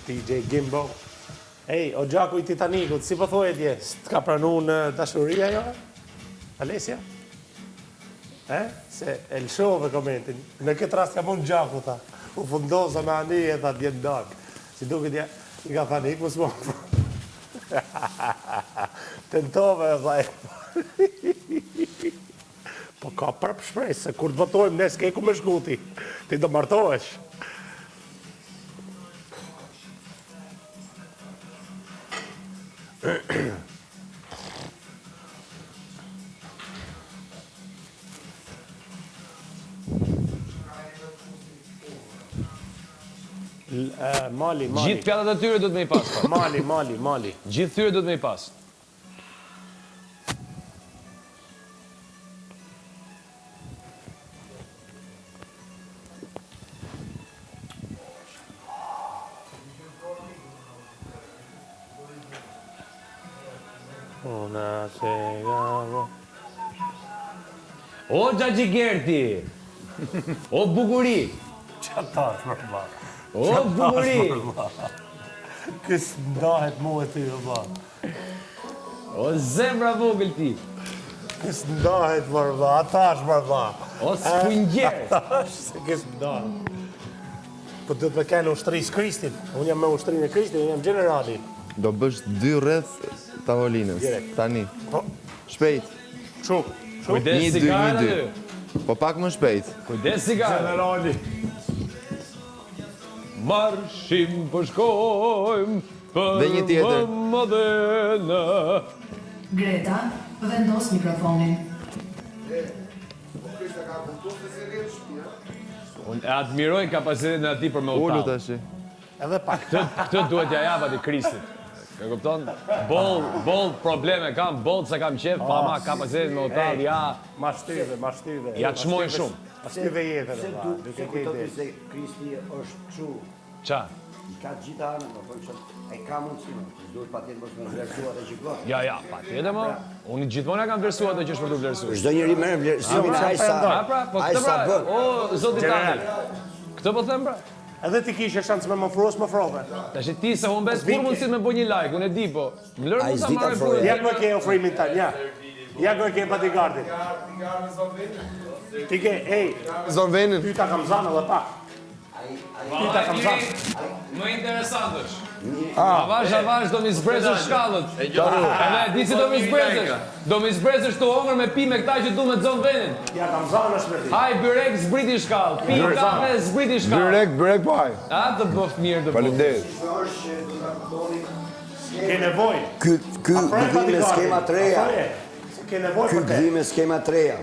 DJ Gimbo. Ej, o gjaku I Titanikut, si po thoje dje, s'ka pranu në dashuria jo? Alesja? Se e lëshove komentin. Në këtë rast jam unë gjaku, tha. U fundoza me anije, tha, djenë dak. Si duke dje, I ka thani, ik më s'mo. Tentove, tha. Po ka prap shprej, se kur të votojmë, ne s'ke ku me shkuti. Ti do martohesh. Mali. Gjithë pjatat e tyre do të me I pas. Mali. Gjithë tyre do të me I pas. Una segavo. O Xhaxhigerti. O bukuri. Qa tash më rëma? O bukuri. Kësë ndahet mu e ty, rëma. O zemra vogël ti. Kësë ndahet më rëma, atash më rëma. O sfungjer. Atash se kësë ndahet. Po du të me kene ushtërisë Kristit. Unë jam me ushtërinë e Kristit, unë jam generali. Do bësh 2 rreth tavolinës. Direkt. Tani. Po, Shpejt. shumë. Kujdes 1, 2, sigara 1, 2. ty. Po pak më shpejt. Kujdes sigara. Generali. Marshim po shkojmë për Dhe një tjetër. Modena. Greta, vendos mikrofonin. Unë e admiroj kapacitetin e ati për me Ulu utall. tash. Edhe pak. Këtë duhet ja japa ti Kristit. E kupton? Boll probleme kam, boll se kam qef, pa ma kapacitetin me utall, ja Ma shtyve. ja të shmojnë shumë. Ma shtyve jetën, Se rëma. Duke ke kujtoti ide. se Kristi është kështu, Qa? I ka gjitha anën, po që ai ka mundësinë, duhet patjetër mos më vlerësua atë që bën. Ja, pa tjede mo. Unë gjithmonë e kam vlerësua atë që është për të vlerësuar. Çdo njeri merr vlerësimin ai sa Pra, po ai këtë sa pra, bën. o, zoti tani. Këtë po them pra. Edhe ti kishe shans me më ofruos, më ofrove. Tash ti se humbes kur mundësit me bëj një like, unë e di po. Vlerë Ai mund ta s'di ta marrë frojë. Ja ku e ke ofrimin tanë, ja. Ja ku e ke bodyguardin. Ti ke, ej, Zonvenin. ty ta kam zanë edhe pak. Ty ta kam zanë. Më interesant është. Avash do mi zbrezësh shkallët. Edhe di si do mi zbrezësh. Do mi zbrezësh të hongër me pi me këta që du me të zonë venin. Ja kam zanë është me ti. Haj byrek zbriti shkallë. Pi kafe zbriti shkallë. Byrek po haj. A të bëft mirë të bëft. Faleminderit. Ke nevojë. Ky gëzim me skema të reja. Ke nevojë Ky për te. gëzim me skema të reja.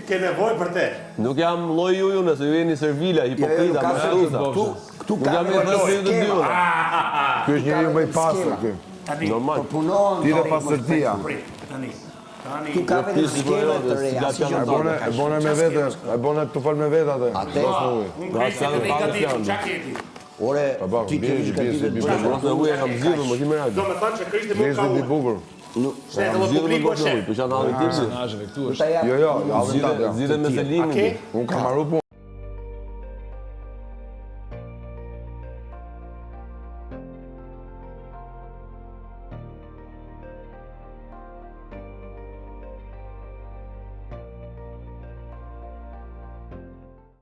Ke nevojë për te. Nuk jam lloji juju nëse ju jeni servila, hipokrita, ka mashtuza. Këtu Nuk ka jam nevojë edhe ju të skema. dyja. Ky është njeriu më I pastër ky. Tani. Normal. Punon. Ti dhe pastërtia. Tani. Tu ka vetë skema të reja. Si që E bone me vete, e bone të fal me vetë atë. Atë. Unë krejtë sa të të negativ, janë. qaketi. Ore, Po, ti ke bie, Mos e uja kam zgjidhur, mos I merr. Do me thënë që Krishti më ka Lezet I ullë. bukur. Se edhe dhe publiku e shef. Po çan halli ti. Personazheve këtu është. Jo, allën tatë. Zgjidhe me Selinin. Ke? Unë kam marrë punë.